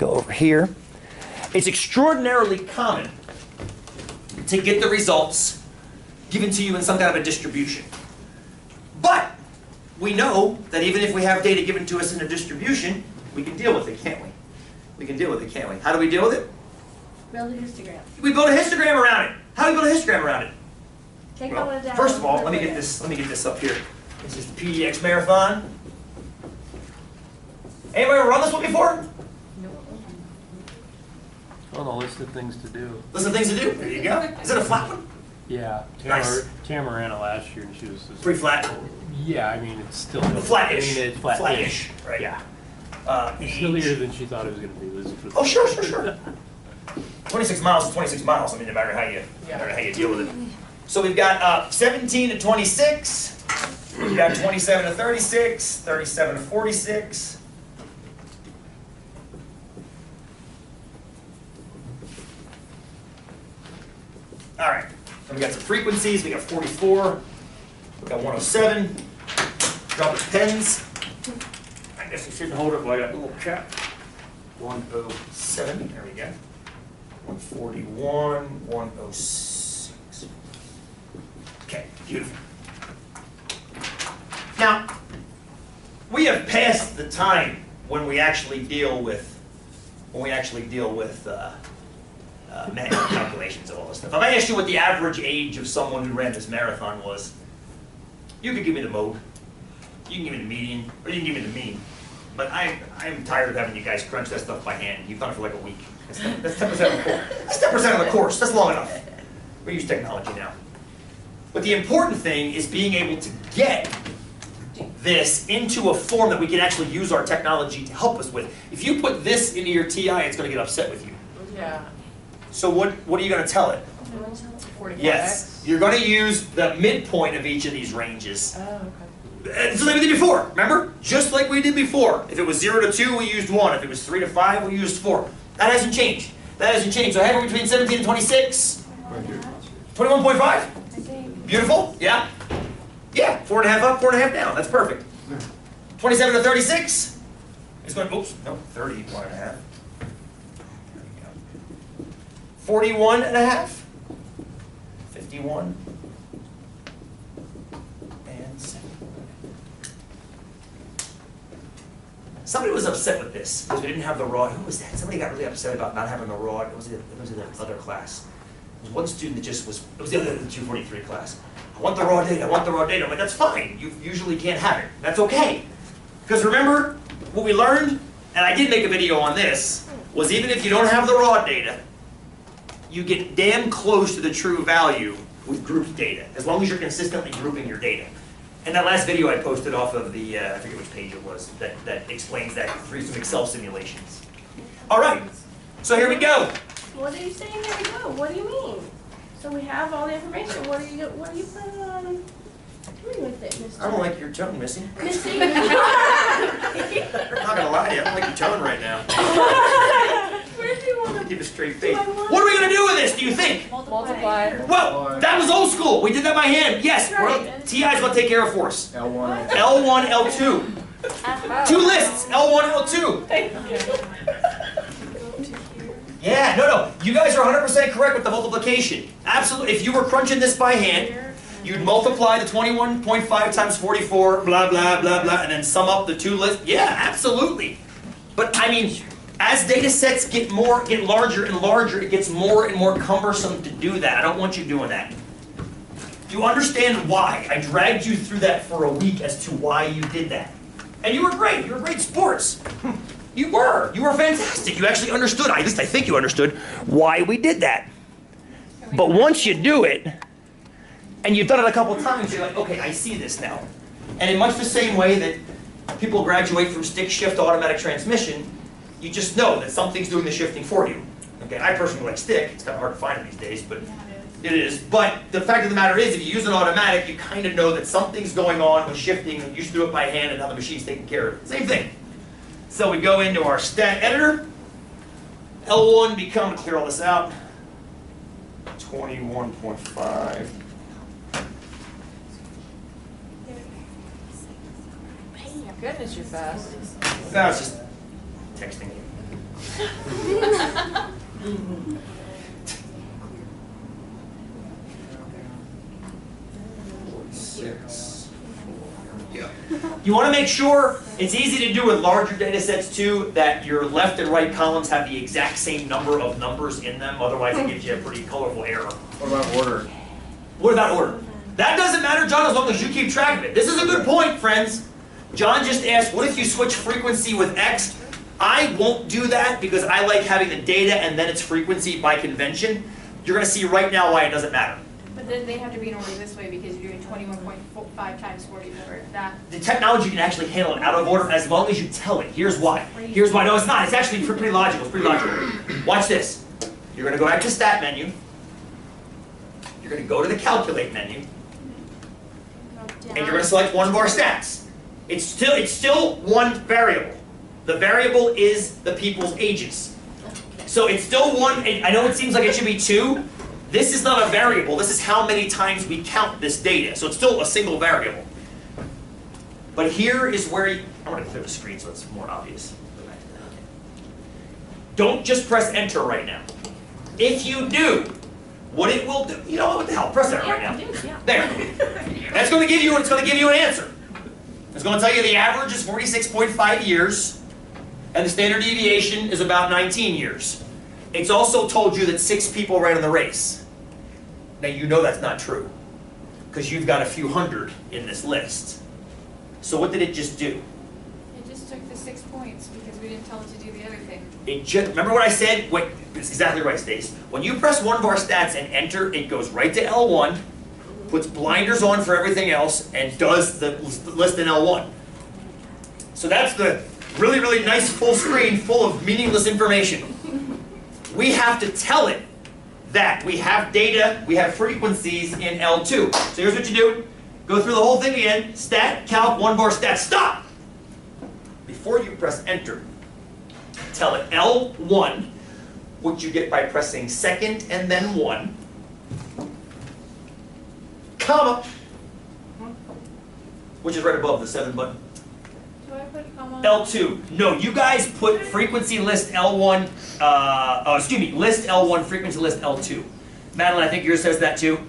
go over here. It's extraordinarily common to get the results given to you in some kind of a distribution. But we know that even if we have data given to us in a distribution, we can deal with it, can't we? We can deal with it, can't we? How do we deal with it? Build a histogram. We build a histogram around it. How do we build a histogram around it? Take Well, all the data. first of all, let me get this up here. This is the PDX Marathon. Anybody ever run this one before? On the list of things to do. List of things to do. There you go. Is it a flat one? Yeah. Nice. Tamara ran it last year and she was just, Pretty flat. yeah, I mean, it's still Flat-ish. I mean, it's Flat-ish, right. Yeah. Age. It's hillier than she thought it was going to be. Oh, sure. 26 miles is 26 miles. I mean, no matter how you deal with it. So we've got 17 to 26. We've got 27 to 36, 37 to 46. All right. So we got some frequencies. We got 44. We got 107. Drop the pens. I guess you shouldn't hold it while I got a little cap. 107. There we go. 141. 106. Okay, beautiful. Now, we have passed the time when we actually deal with manual calculations of all this stuff. If I asked you what the average age of someone who ran this marathon was, you could give me the mode, you can give me the median, or you can give me the mean. But I'm tired of having you guys crunch that stuff by hand. You've done it for like a week. That's 10% of the course. That's 10% of the course. That's long enough. We use technology now. But the important thing is being able to get this into a form that we can actually use our technology to help us with. If you put this into your TI, it's going to get upset with you. Yeah. So what are you going to tell it? 45X. Yes, you're going to use the midpoint of each of these ranges. Oh, okay. Just like we did before, remember? Just like we did before. If it was 0 to 2, we used 1. If it was 3 to 5, we used 4. That hasn't changed. That hasn't changed. So I have it between 17 and 26. 21.5? Beautiful? Yeah? Yeah, 4.5 up, 4.5 down. That's perfect. 27 to 36 is going, oops, no, 31.5. 41.5. 51. And 7. Somebody was upset with this because we didn't have the raw. Who was that? Somebody got really upset about not having the raw. It was in the other class. There was one student that just was, it was the other 243 class. I want the raw data, I want the raw data. I'm like, that's fine. You usually can't have it. That's okay. Because remember, what we learned, and I did make a video on this, was even if you don't have the raw data, you get damn close to the true value with grouped data, as long as you're consistently grouping your data. And that last video I posted off of the, I forget which page it was, that explains that through some Excel simulations. All right, so here we go. What are you saying? There we go. What do you mean? So we have all the information. What are you planning on doing with it, Mr.? I don't like your tone, Missy. Missy? I'm not gonna lie to you, I don't like your tone right now. Where do you want to Keep a straight face. Do I want- What are we gonna do with this, do you think? Multiply. Well, that was old school. We did that by hand. Yes, Right. TI's gonna take care of for us. L1. L1, L2. Two lists, L1, L2. Yeah, no. You guys are 100% correct with the multiplication. Absolutely. If you were crunching this by hand, you'd multiply the 21.5 times 44, blah, blah, blah, blah, and then sum up the two lists. Yeah, absolutely. But I mean, as data sets get larger and larger, it gets more and more cumbersome to do that. I don't want you doing that. Do you understand why? I dragged you through that for a week as to why you did that. And you were great. You were great sports. You were. You were fantastic. You actually understood. At least I think you understood why we did that. But once you do it, and you've done it a couple times, you're like, okay, I see this now. And in much the same way that people graduate from stick shift to automatic transmission, you just know that something's doing the shifting for you. Okay, I personally like stick. It's kind of hard to find it these days, but it is. But the fact of the matter is, if you use an automatic, you kind of know that something's going on with shifting. You used to do it by hand, and now the machine's taking care of it. Same thing. So we go into our stat editor. L1 become, to clear all this out, 21.5. Goodness, you're fast. No, it's just texting you. Yeah. You want to make sure, it's easy to do with larger data sets too, that your left and right columns have the exact same number of numbers in them, otherwise it gives you a pretty colorful error. What about order? What about order? That doesn't matter, John, as long as you keep track of it. This is a good point, friends. John just asked, what if you switch frequency with X? I won't do that because I like having the data and then its frequency by convention. You're going to see right now why it doesn't matter. But then they have to be in order this way because you're doing 21.5 times 44. That. The technology can actually handle it out of order as long as you tell it. Here's why. Here's why. No, it's not. It's actually pretty logical. It's pretty logical. Watch this. You're going to go back to Stat menu. You're going to go to the Calculate menu. And you're going to select one of our stats. It's still one variable. The variable is the people's ages. So it's still one. I know it seems like it should be two. This is not a variable. This is how many times we count this data. So it's still a single variable. But here is where I'm going to clear the screen so it's more obvious. Go back to that. Don't just press enter right now. If you do, what it will do, you know what the hell? Press enter right now. There. That's going to give you. It's going to give you an answer. It's going to tell you the average is 46.5 years, and the standard deviation is about 19 years. It's also told you that 6 people ran in the race. Now you know that's not true, because you've got a few hundred in this list. So what did it just do? It just took the 6 points because we didn't tell it to do the other thing. It just, remember what I said? Wait, it's exactly right, Stace. When you press one of our stats and enter, it goes right to L1, puts blinders on for everything else, and does the list in L1. So that's the really, really nice full screen full of meaningless information. We have to tell it that we have data, we have frequencies in L2. So here's what you do. Go through the whole thing again. Stat, calc, one bar stat. Stop! Before you press enter, tell it L1, which you get by pressing second and then 1, comma, which is right above the 7 button. Do I put a comma? L2. No, you guys put frequency list L1, list L1, frequency list L2. Madeline, I think yours says that too.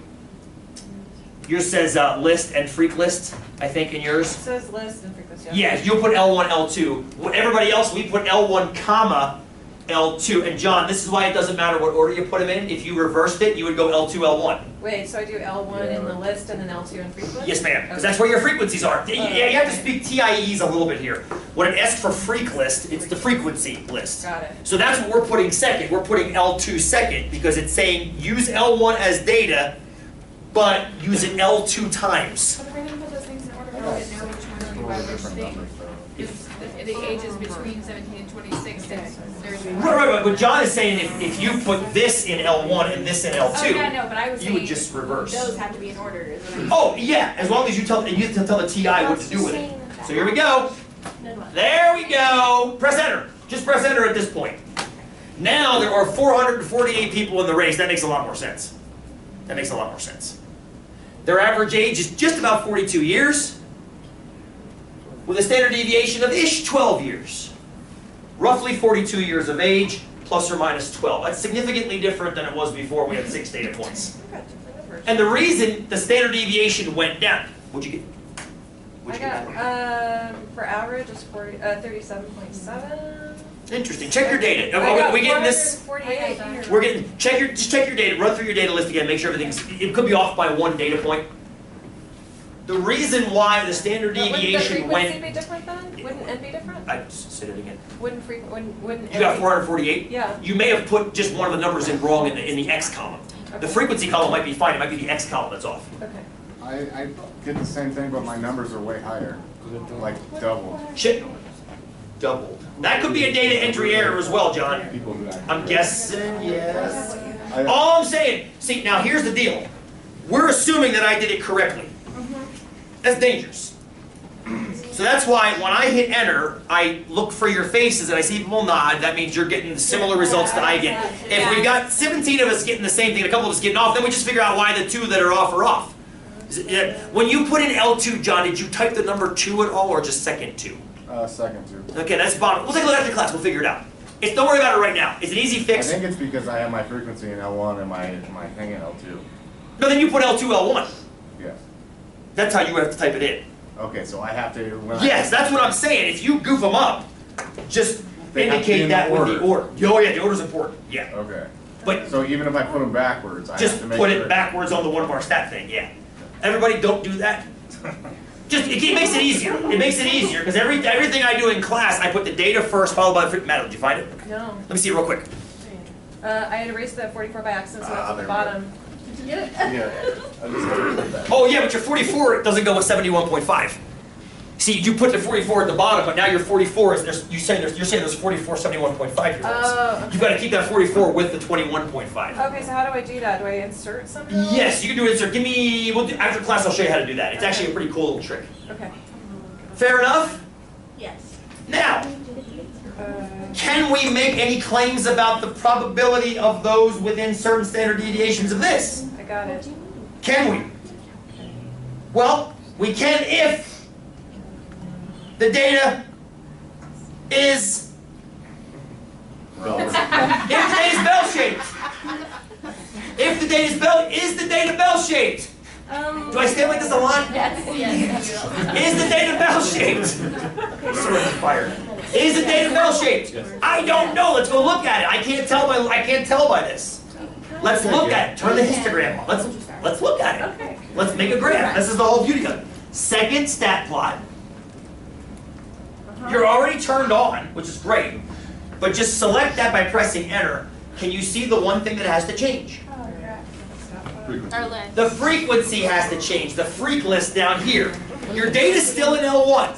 Yours says list and freq list, I think, in yours. It says list and frequency. Yeah, you'll put L1, L2. Everybody else, we put L1, comma, L2. And John, this is why it doesn't matter what order you put them in. If you reversed it, you would go L2, L1. Wait, so I do L1 in the list and then L2 in frequency? Yes, ma'am, because that's where your frequencies are. Yeah, you have to speak TIEs a little bit here. When it asks for freq list, it's the frequency list. Got it. So that's what we're putting second. We're putting L2 second because it's saying use L1 as data, but use it L2 times. But we're going to put those things in order so we can know which ones do by which thing. If the ages between 17 and 26, there's Right. But John is saying if you put this in L1 and this in L2, Oh, yeah, no, but I was you saying would just reverse. those have to be in order. Is what I'm Oh, yeah, as long as you tell the TI what to do with it. So here we go. There we go. Press enter. Just press enter at this point. Now there are 448 people in the race. That makes a lot more sense. That makes a lot more sense. Their average age is just about 42 years, with a standard deviation of ish 12 years. Roughly 42 years of age, plus or minus 12. That's significantly different than it was before we had 6 data points. And the reason the standard deviation went down, what'd you get? I got, for average, it's 37.7. Interesting. Check your data. Are we getting this? 48. We're getting, just check your data, run through your data list again, make sure everything's, it could be off by 1 data point. The reason why the standard deviation Wouldn't the frequency went, be different then? Wouldn't N be different? I say it again. Wouldn't You got 448? Yeah. You may have put just one of the numbers in wrong in the X column. The frequency column might be fine, it might be the X column that's off. Okay. I get the same thing, but my numbers are way higher, like double. Shit. Doubled. That could be a data entry error as well, John. People do that. I'm guessing, yes. I- All I'm saying, see, now here's the deal. We're assuming that I did it correctly. That's dangerous. So that's why when I hit enter, I look for your faces and I see people nod. That means you're getting similar results that I get. If we've got 17 of us getting the same thing, a couple of us getting off, then we just figure out why the 2 that are off are off. When you put in L2, John, did you type the number 2 at all or just second 2? Second too. Okay, that's bottom. We'll take a look after class. We'll figure it out. Don't worry about it right now. It's an easy I fix. think it's because I have my frequency in L1 and my thing in L2. No, then you put L2, L1. Yes. That's how you have to type it in. Okay, so I have to. Yes, that's what I'm saying. If you goof them up, just They have to be indicate in that the with the order. Oh yeah, the order's important. Yeah. Okay. But So even if I put them backwards, I just have to make put sure. it backwards on the one bar stat thing. Yeah. Everybody, don't do that. Just it makes it easier. It makes it easier because everything I do in class, I put the data first, followed by the frequency. Matt, did you find it? No. Let me see it real quick. I had erased the 44 by accident, so that's at there the we go. bottom. Did you get it? Yeah. I just have to that. Oh yeah, but your 44 doesn't go with 71.5. See, you put the 44 at the bottom, but now your 44 is you're saying there's 44 71.5 year olds. Oh, You've got to keep that 44 with the 21.5. okay, so how do I do that? Do I insert something? Yes, you can do it, sir. After class I'll show you how to do that. It's actually a pretty cool little trick. Okay. Fair enough? Yes. Now, can we make any claims about the probability of those within certain standard deviations of this? I got it. Can we? Well, we can if the data is bell-shaped. If the data is the data bell-shaped? Do I stand like this a lot? Yes. Is the data bell-shaped? Sort of fired. Is the data bell-shaped? I don't know. Let's go look at it. I can't tell by this. Let's look at it. Turn the histogram on. Let's look at it. Okay. Let's make a graph. This is the whole beauty of it. Second stat plot. You're already turned on, which is great, but just select that by pressing enter. Can you see the one thing that has to change? Our list. The frequency has to change. The freak list down here. Your data's still in L1,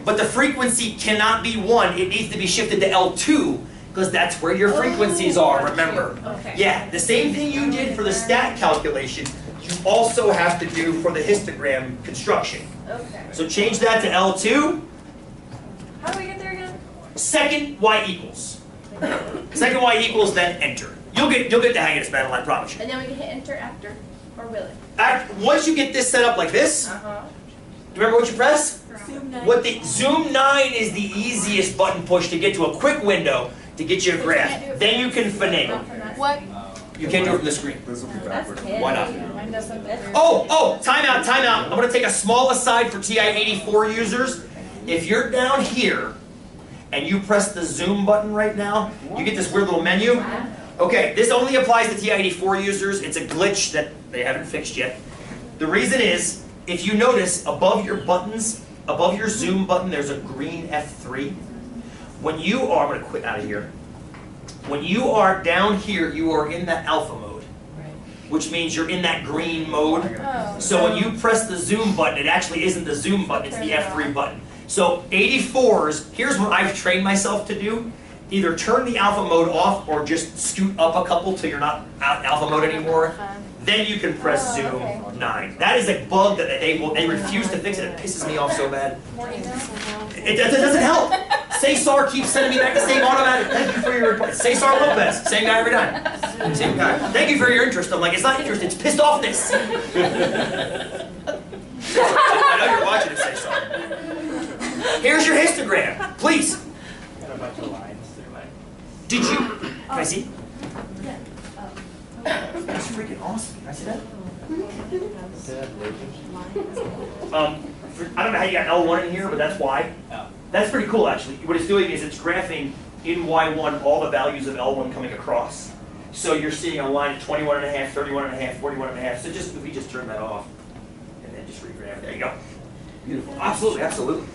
but the frequency cannot be 1. It needs to be shifted to L2 because that's where your frequencies are, remember? Okay. Yeah, the same thing you did for the stat calculation, you also have to do for the histogram construction. Okay. So change that to L2. How do we get there again? Second y equals. Second y equals, then enter. You'll get the hang of this, Madeline, I promise you. And then we can hit enter after, or will it? Once you get this set up like this, Uh-huh. remember what you press? Zoom 9. Zoom 9 is the easiest button push to get to a quick window to get you a graph. Then you can finagle. What? You can't do it from the screen. This will be That's backwards. it. Why not? Mine does something. Oh, time out. I'm going to take a small aside for TI-84 users. If you're down here and you press the zoom button right now, you get this weird little menu. Okay, this only applies to TI-84 users. It's a glitch that they haven't fixed yet. The reason is, if you notice above your buttons, above your zoom button, there's a green F3. When you are, I'm going to quit out of here. When you are down here, you are in that alpha mode, which means you're in that green mode. Oh. So when you press the zoom button, it actually isn't the zoom button, it's the F3 button. So 84s, here's what I've trained myself to do. Either turn the alpha mode off or just scoot up a couple till you're not out alpha mode anymore. Then you can press zoom 9. That is a bug that they refuse to fix it. It pisses me off so bad. It doesn't help. Cesar keeps sending me back the same automatic. Thank you for your report. Cesar Lopez, same guy every time. Same guy. Thank you for your interest. I'm like, it's not interest, it's pissed offness. I know you're watching it, Cesar. Here's your histogram, please. Got a bunch of lines there, like. Did you? Can I see? That's freaking awesome. Can I see that? I don't know how you got L1 in here, but that's why. That's pretty cool, actually. What it's doing is it's graphing in Y1 all the values of L1 coming across. So you're seeing a line at 21.5, 31.5, 41.5. So just if we just turn that off and then just regraph, there you go. Beautiful. Absolutely, absolutely.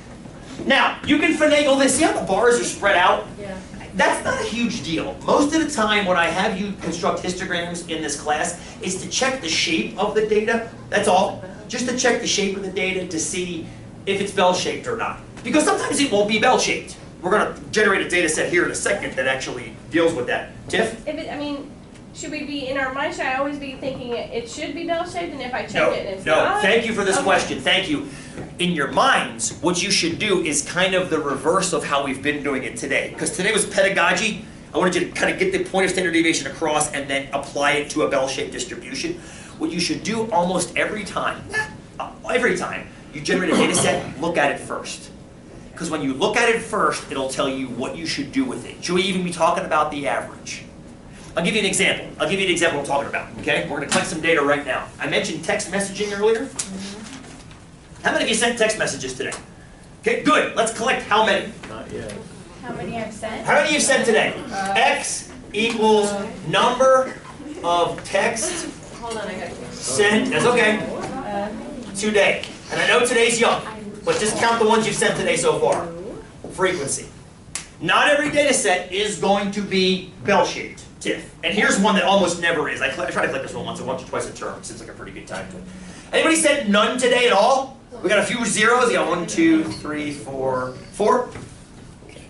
Now you can finagle this. See how the bars are spread out? Yeah. That's not a huge deal. Most of the time when I have you construct histograms in this class is to check the shape of the data. That's all. Just to check the shape of the data to see if it's bell-shaped or not. Because sometimes it won't be bell-shaped. We're going to generate a data set here in a second that actually deals with that. Tiff? Should we be, in our mind, should I always be thinking it should be bell-shaped, and if I check it and it's No. not? Thank you for this Okay. question. Thank you. In your minds, what you should do is kind of the reverse of how we've been doing it today. Because today was pedagogy. I wanted you to kind of get the point of standard deviation across and then apply it to a bell-shaped distribution. What you should do almost every time you generate a data set, look at it first. Because when you look at it first, it'll tell you what you should do with it. Should we even be talking about the average? I'll give you an example. I'll give you an example I'm talking about, okay? We're going to collect some data right now. I mentioned text messaging earlier. How many of you sent text messages today? Okay, good. Let's collect how many. Not yet. How many I've sent? How many you've sent today? X equals number of text Hold on, I got sent. That's okay. Today. And I know today's young, but just count the ones you've sent today so far. Frequency. Not every data set is going to be bell-shaped, TIFF. And here's one that almost never is. I try to collect this one once or twice a term. Seems like a pretty good time to it. Anybody sent none today at all? We got a few zeros. We got 1, 2, 3, 4, 4.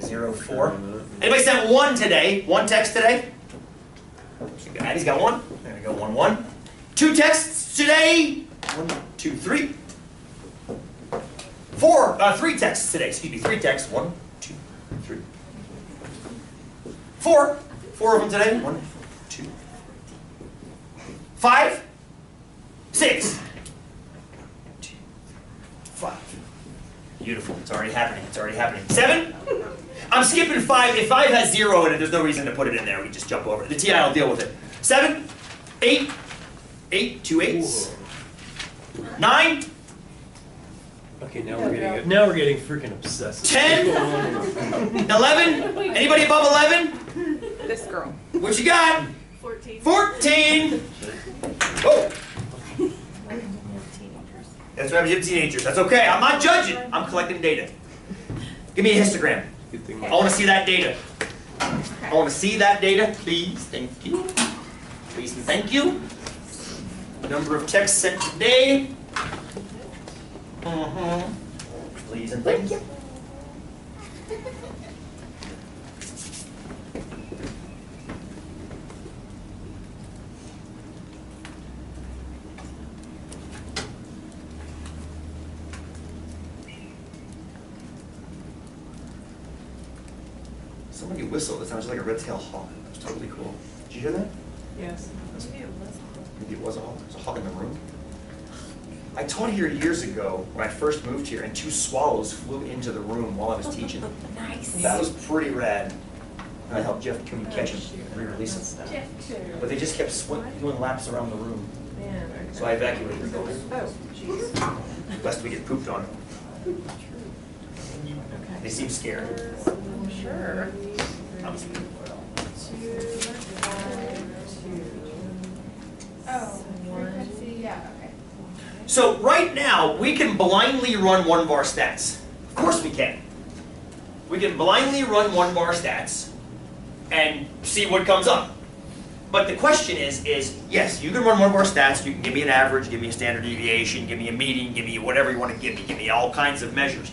0, 4. Anybody sent one today? One text today? Addie's got one. There we go, 1, 1. 2 texts today. 1, 2, 3. 3 texts today. Excuse me, 3 texts. 1, 2, 3. 4. 4 of them today. 1, 2. 5. 6. 2, 5. Beautiful. It's already happening. It's already happening. 7. I'm skipping 5. If 5 has 0 in it, there's no reason to put it in there. We just jump over it. The TI will deal with it. 7. 8. 8. 2 8s. 9. Okay, now we're getting freaking obsessive. 10. 11. Anybody above 11? this girl. What you got? 14. 14. Oh. That's right, we have teenagers. That's okay. I'm not judging. I'm collecting data. Give me a histogram. Good thing. I want to see that data. I want to see that data. Please, thank you. Please and thank you. Number of texts sent today. Please and thank you. Somebody whistled. It sounds like a red-tailed hawk. That was totally cool. Did you hear that? Yes. Maybe it was a hawk. There's a hawk in the room. I taught here years ago when I first moved here, and 2 swallows flew into the room while I was teaching. Nice. That was pretty rad. And I helped Jeff Cooney catch him and re-release him. But they just kept doing laps around the room. Man, So I evacuated the building, oh, jeez. lest we get pooped on. They seem scared. Sure. I was- Oh, frequency, yeah, okay. So right now, we can blindly run one of our stats. Of course we can. We can blindly run one of our stats and see what comes up. But the question is yes, you can run one of our stats, you can give me an average, give me a standard deviation, give me a median, give me whatever you want to give me all kinds of measures.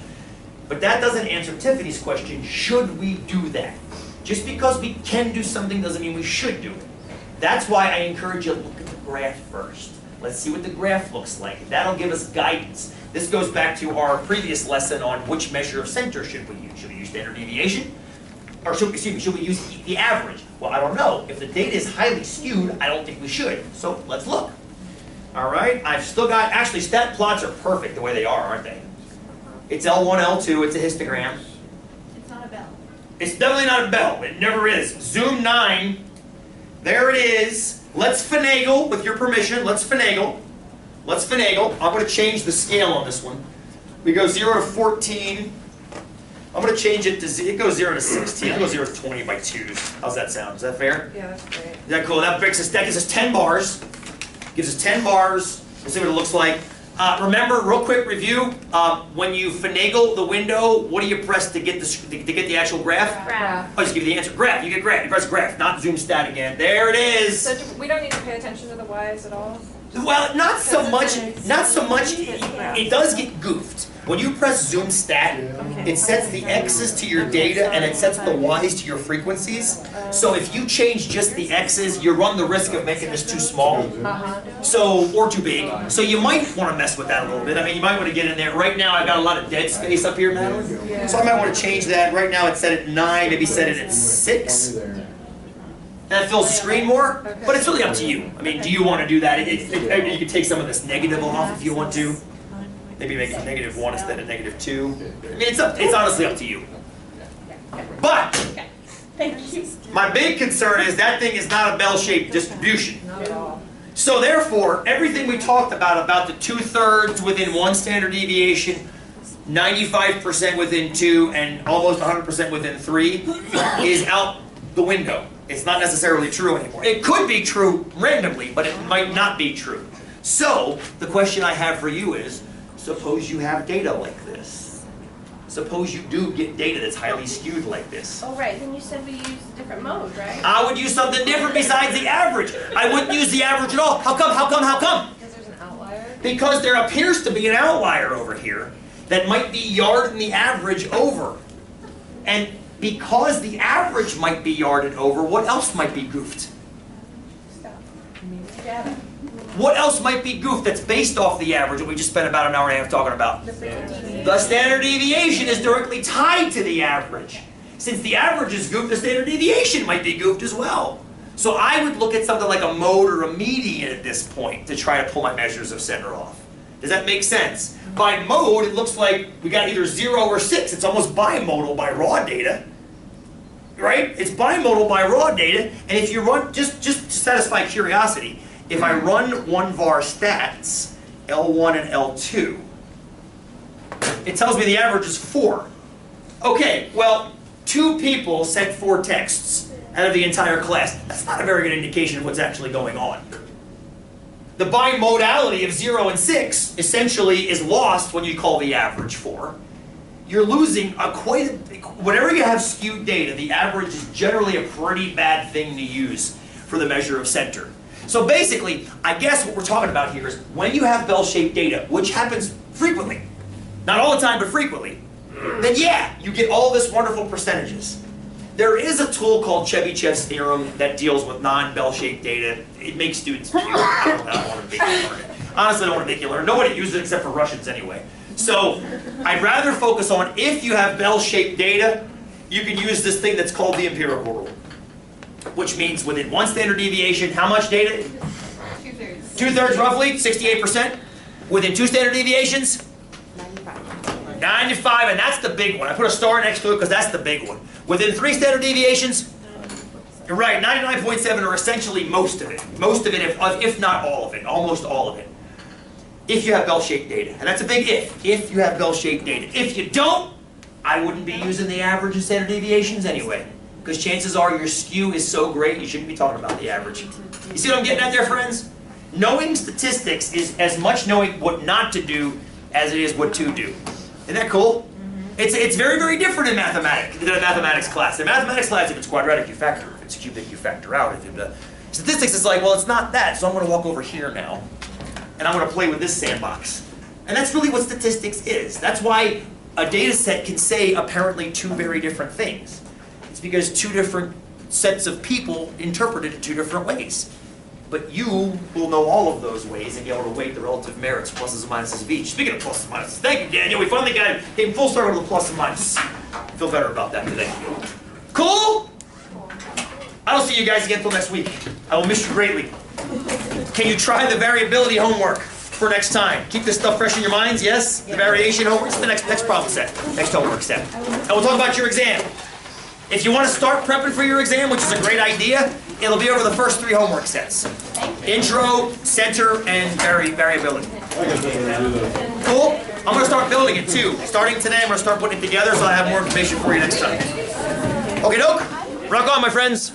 But that doesn't answer Tiffany's question, should we do that? Just because we can do something doesn't mean we should do it. That's why I encourage you to look at the graph first. Let's see what the graph looks like. That'll give us guidance. This goes back to our previous lesson on which measure of center should we use. Should we use standard deviation? Or should we use the average? Well, I don't know. If the data is highly skewed, I don't think we should. So let's look. All right, I've still got, actually stat plots are perfect the way they are, aren't they? It's L1, L2, it's a histogram. It's not a bell. It's definitely not a bell. It never is. Zoom 9. There it is. Let's finagle, with your permission. Let's finagle. Let's finagle. I'm going to change the scale on this one. We go 0 to 14. I'm going to change it to, it goes 0 to 16. I'll go 0 to 20 by 2s. How's that sound? Is that fair? Yeah, that's great. Is that cool? That gives us 10 bars. Gives us 10 bars. We'll see what it looks like. Remember, real quick review. When you finagle the window, what do you press to get the actual graph? Graph. Oh, just give you the answer. Graph. You get graph. You press graph, not zoom stat again. There it is. So we don't need to pay attention to the Y's at all? Well, not so much. Not so much. It does get goofed. When you press zoom stat, it sets the X's to your data and it sets the Y's to your frequencies. So if you change just the X's, you run the risk of making this too small. So, or too big. So you might want to mess with that a little bit. I mean, you might want to get in there. Right now, I've got a lot of dead space up here, Madeline. So I might want to change that. Right now, it's set at 9. Maybe set it at 6. That fills the screen more. But it's really up to you. I mean, do you want to do that? You can take some of this negative off if you want to. Maybe make it -1 instead of -2. I mean, it's honestly up to you. But Thank you. my big concern is that thing is not a bell-shaped distribution. Not at all. So therefore, everything we talked about the 2/3 within 1 standard deviation, 95% within 2, and almost 100% within 3, is out the window. It's not necessarily true anymore. It could be true randomly, but it might not be true. So, the question I have for you is, suppose you have data like this. Suppose you do get data that's highly skewed like this. Oh, right, then you said we use a different mode, right? I would use something different besides the average. I wouldn't use the average at all. How come? How come? How come? Because there's an outlier. Because there appears to be an outlier over here that might be yarding the average over. And because the average might be yarded over, what else might be goofed? Stop. Data. What else might be goofed that's based off the average that we just spent about an hour and a half talking about? The freaking deviation. The standard deviation is directly tied to the average. Since the average is goofed, the standard deviation might be goofed as well. So I would look at something like a mode or a median at this point to try to pull my measures of center off. Does that make sense? By mode, it looks like we got either 0 or 6. It's almost bimodal by raw data. Right? It's bimodal by raw data. And if you run, just to satisfy curiosity, if I run one var stats, L1 and L2, it tells me the average is 4. Okay, well, 2 people sent 4 texts out of the entire class. That's not a very good indication of what's actually going on. The bimodality of 0 and 6 essentially is lost when you call the average 4. You're losing whenever you have skewed data, the average is generally a pretty bad thing to use for the measure of center. So basically, I guess what we're talking about here is when you have bell-shaped data, which happens frequently, not all the time, but frequently, then yeah, you get all this wonderful percentages. There is a tool called Chebyshev's theorem that deals with non-bell-shaped data. It makes students puke. I don't want to make you learn it. Honestly, I don't want to make you learn it. Nobody uses it except for Russians anyway. So I'd rather focus on if you have bell-shaped data, you can use this thing that's called the empirical rule, which means within 1 standard deviation, how much data? 2/3. 2/3 roughly, 68%. Within 2 standard deviations? 95, and that's the big one. I put a star next to it because that's the big one. Within 3 standard deviations, you're right, 99.7 are essentially most of it. Most of it, if not all of it, almost all of it. If you have bell-shaped data, and that's a big if you have bell-shaped data. If you don't, I wouldn't be using the average and standard deviations anyway, because chances are your skew is so great you shouldn't be talking about the average. You see what I'm getting at there, friends? Knowing statistics is as much knowing what not to do as it is what to do. Isn't that cool? It's very, very different in mathematics than a mathematics class. In mathematics class, if it's quadratic, you factor. If it's cubic, you factor out. If it's statistics, it's like, well, it's not that, so I'm going to walk over here now, and I'm going to play with this sandbox. And that's really what statistics is. That's why a data set can say apparently 2 very different things. It's because 2 different sets of people interpret it in 2 different ways. But you will know all of those ways and be able to weight the relative merits, pluses and minuses of each. Speaking of pluses and minuses, thank you, Daniel. We finally came full circle to the plus and minus. I feel better about that today. Cool? I don't see you guys again until next week. I will miss you greatly. Can you try the variability homework for next time? Keep this stuff fresh in your minds, yes? The variation homework, it's the next problem set, next homework set. And we'll talk about your exam. If you want to start prepping for your exam, which is a great idea, it'll be over the first 3 homework sets. Intro, center, and variability. Cool? I'm going to start building it too. Starting today, I'm going to start putting it together so I have more information for you next time. Okay, doke? Rock on, my friends.